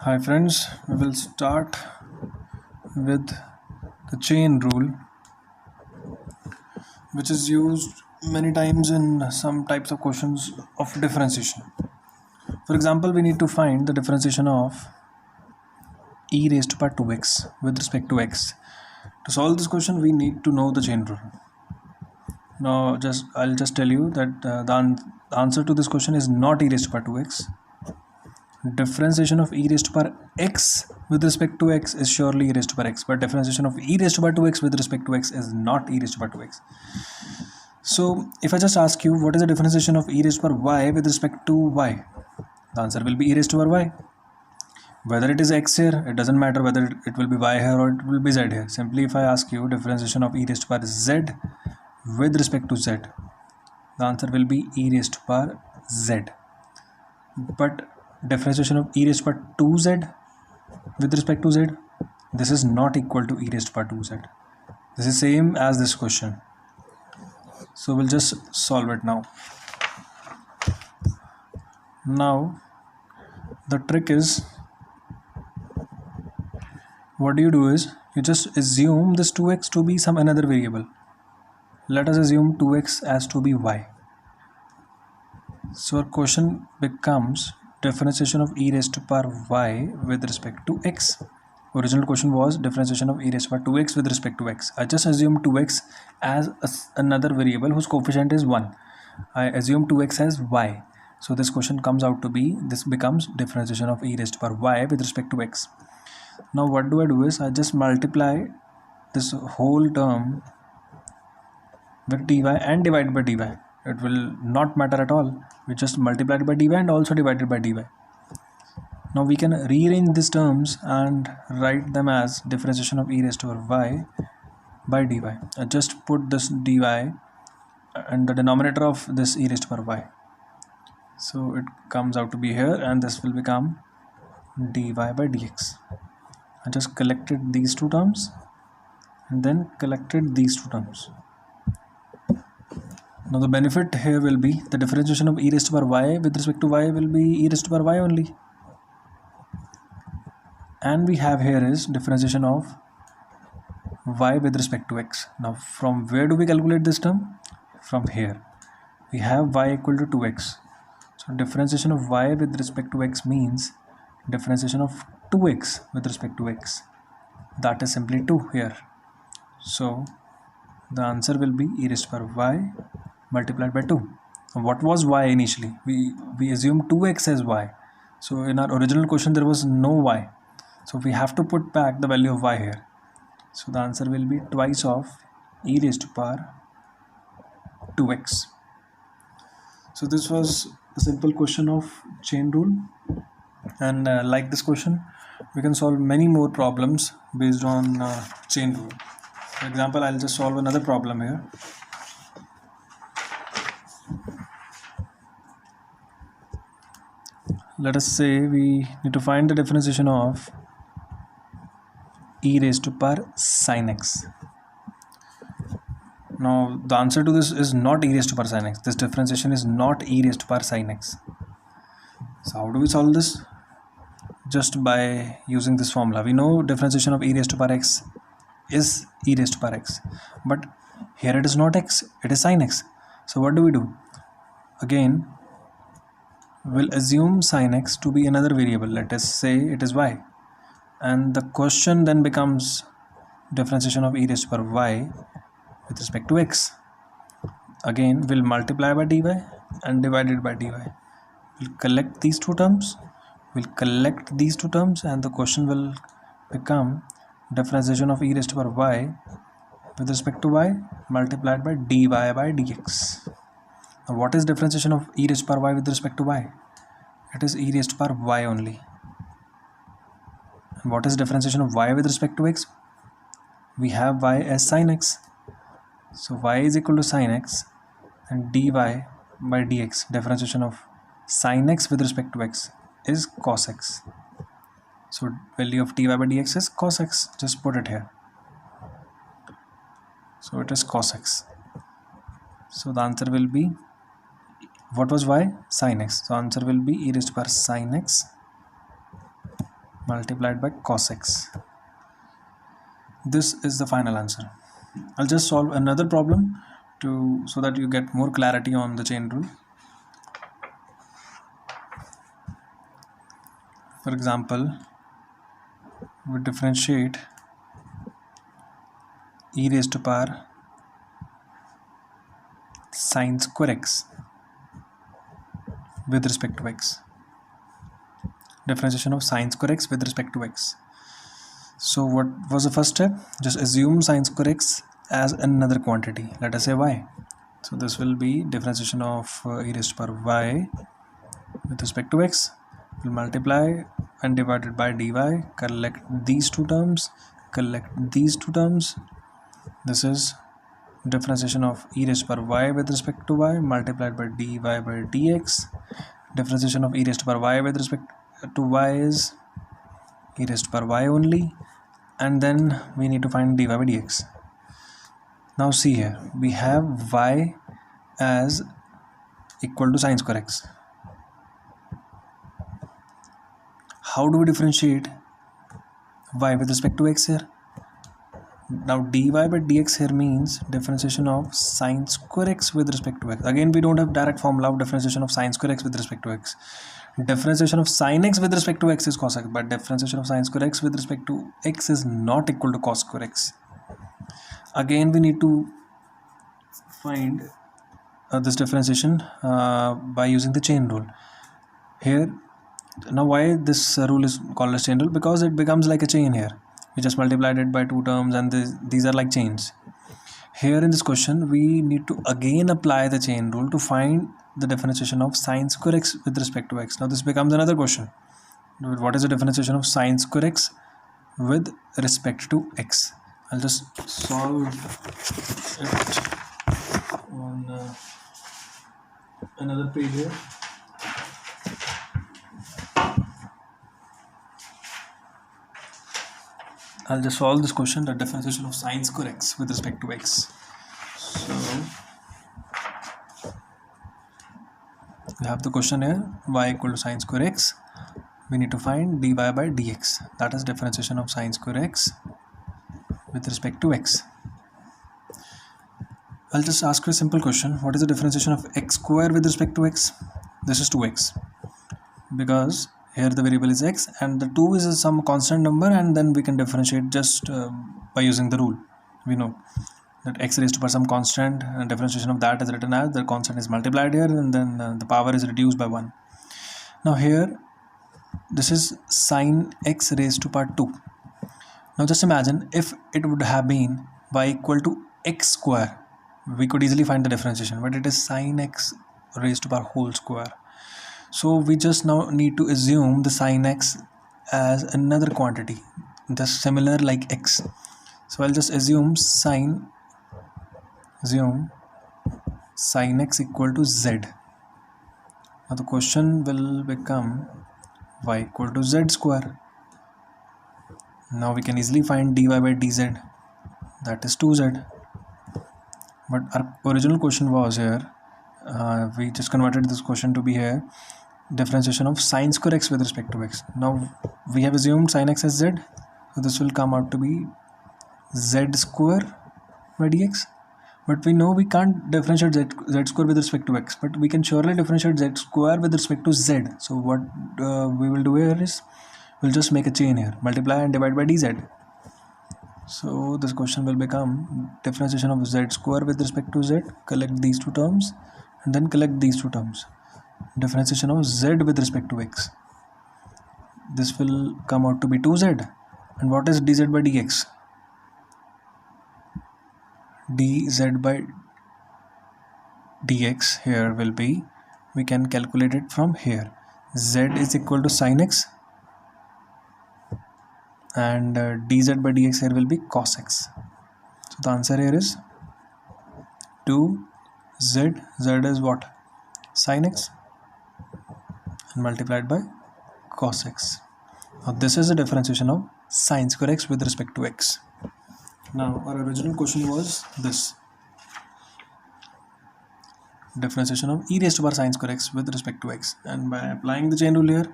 Hi friends, we will start with the chain rule, which is used many times in some types of questions of differentiation. For example, we need to find the differentiation of e raised to power 2x with respect to x. To solve this question, we need to know the chain rule. Now, I'll just tell you that the answer to this question is not e raised to power 2x. Differentiation of e raised to power x with respect to x is surely e raised to power x, but differentiation of e raised to power 2x with respect to x is not e raised to power 2x. So if I just ask you what is the differentiation of e raised to power y with respect to y, the answer will be e raised to power y. Whether it is x here, it doesn't matter whether it will be y here or it will be z here. Simply if I ask you differentiation of e raised to power z with respect to z, the answer will be e raised to power z. But differentiation of e raised to power 2z with respect to z, this is not equal to e raised to power 2z. This is same as this question. So we'll just solve it now. Now the trick is, what you do is you just assume this 2x to be some another variable. Let us assume 2x as to be y. So our question becomes differentiation of e raised to power y with respect to x. Original question was differentiation of e raised to power 2x with respect to x. I just assume 2x as another variable whose coefficient is 1. I assume 2x as y. So this question comes out to be, this becomes differentiation of e raised to power y with respect to x. Now what do I do is I just multiply this whole term with dy and divide by dy. It will not matter at all. We just multiply it by dy and also divide it by dy. Now we can rearrange these terms and write them as differentiation of e raised to power y by dy. I just put this dy and the denominator of this e raised to power y. So it comes out to be here, and this will become dy by dx. I just collected these two terms and then collected these two terms. Now the benefit here will be the differentiation of e raised to power y with respect to y will be e raised to power y only. And we have here is differentiation of y with respect to x. Now from where do we calculate this term? From here. We have y equal to 2x. So differentiation of y with respect to x means differentiation of 2x with respect to x. That is simply 2 here. So the answer will be e raised to power y multiplied by 2. What was y initially? We assumed 2x as y. So in our original question there was no y. So we have to put back the value of y here. So the answer will be twice of e raised to power 2x. So this was a simple question of chain rule. And like this question, we can solve many more problems based on chain rule. For example, I'll just solve another problem here. Let us say we need to find the differentiation of e raised to power sin x. Now the answer to this is not e raised to power sin x. This differentiation is not e raised to power sin x. So how do we solve this? Just by using this formula. We know differentiation of e raised to power x is e raised to power x, but here it is not x, it is sin x. So what do we do? Again, we'll assume sin x to be another variable. Let us say it is y, and the question then becomes differentiation of e raised to power y with respect to x. Again, we'll multiply by dy and divide it by dy. We'll collect these two terms, and the question will become differentiation of e raised to power y with respect to y multiplied by dy by dx. Now what is differentiation of e raised to power y with respect to y? It is e raised to power y only. And what is differentiation of y with respect to x? We have y as sin x. So y is equal to sin x, and dy by dx, differentiation of sin x with respect to x, is cos x. So value of dy by dx is cos x. Just put it here. So it is cos x. So the answer will be, what was y? Sin x. So answer will be e raised to power sin x multiplied by cos x. This is the final answer. I'll just solve another problem so that you get more clarity on the chain rule. For example, we differentiate e raised to power sine square x with respect to x. Differentiation of sine square x with respect to x. So what was the first step? Just assume sine square x as another quantity. Let us say y. So this will be differentiation of e raised to power y with respect to x. We'll multiply and divided by dy. Collect these two terms. Collect these two terms. This is differentiation of e raised to power y with respect to y multiplied by dy by dx. Differentiation of e raised to power y with respect to y is e raised to power y only, and then we need to find dy by dx. Now see here, we have y as equal to sine square x. How do we differentiate y with respect to x here? Now dy by dx here means differentiation of sine square x with respect to x. Again, we don't have direct formula of differentiation of sine square x with respect to x. Differentiation of sine x with respect to x is cos x, but differentiation of sine square x with respect to x is not equal to cos square x. Again, we need to find this differentiation by using the chain rule. Here, now why this rule is called as chain rule? Because it becomes like a chain here. We just multiplied it by two terms, and these are like chains. Here in this question, we need to again apply the chain rule to find the differentiation of sine square x with respect to x. Now this becomes another question. What is the differentiation of sine square x with respect to x? I'll just solve it on another page here. I'll just solve this question, the differentiation of sine square x with respect to x. So we have the question here, y equal to sine square x. We need to find dy by dx. That is differentiation of sine square x with respect to x. I'll just ask you a simple question. What is the differentiation of x square with respect to x? This is 2x, because here the variable is x and the 2 is some constant number, and then we can differentiate just by using the rule. We know that x raised to power some constant, and differentiation of that is written as the constant is multiplied here, and then the power is reduced by 1. Now here this is sine x raised to power 2. Now just imagine if it would have been y equal to x square, we could easily find the differentiation, but it is sine x raised to power whole square. So we just now need to assume the sine x as another quantity, just similar like x. So I'll just assume sine x equal to z. Now the question will become y equal to z square. Now we can easily find dy by dz, that is 2z. But our original question was here, we just converted this question to be here, differentiation of sine square x with respect to x. Now we have assumed sine x as z, so this will come out to be z square by dx. But we know we can't differentiate z square with respect to x, but we can surely differentiate z square with respect to z. So what we will do here is, we'll just make a chain here, multiply and divide by dz. So this question will become differentiation of z square with respect to z, collect these two terms, and then collect these two terms. Differentiation of z with respect to x. This will come out to be 2z. And what is dz by dx? Dz by dx here will be, we can calculate it from here. Z is equal to sine x, and dz by dx here will be cos x. So the answer here is 2z. Z is what? Sine x, and multiplied by cos x. Now this is the differentiation of sine square x with respect to x. Now our original question was this: differentiation of e raised to power sin square x with respect to x, and by applying the chain rule here,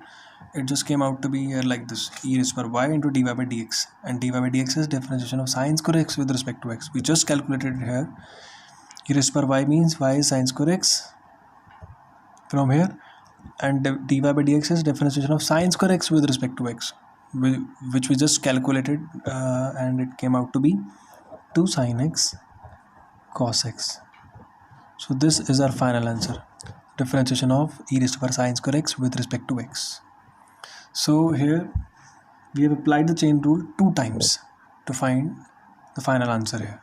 it just came out to be here like this: e raised to power y into dy by dx, and dy by dx is differentiation of sin square x with respect to x. We just calculated it here. E raised to power y means y is sin square x from here, and dy by dx is differentiation of sin square x with respect to x, which we just calculated, and it came out to be 2 sin x cos x. So this is our final answer, differentiation of e raised to power sin square x with respect to x. So here we have applied the chain rule 2 times to find the final answer here.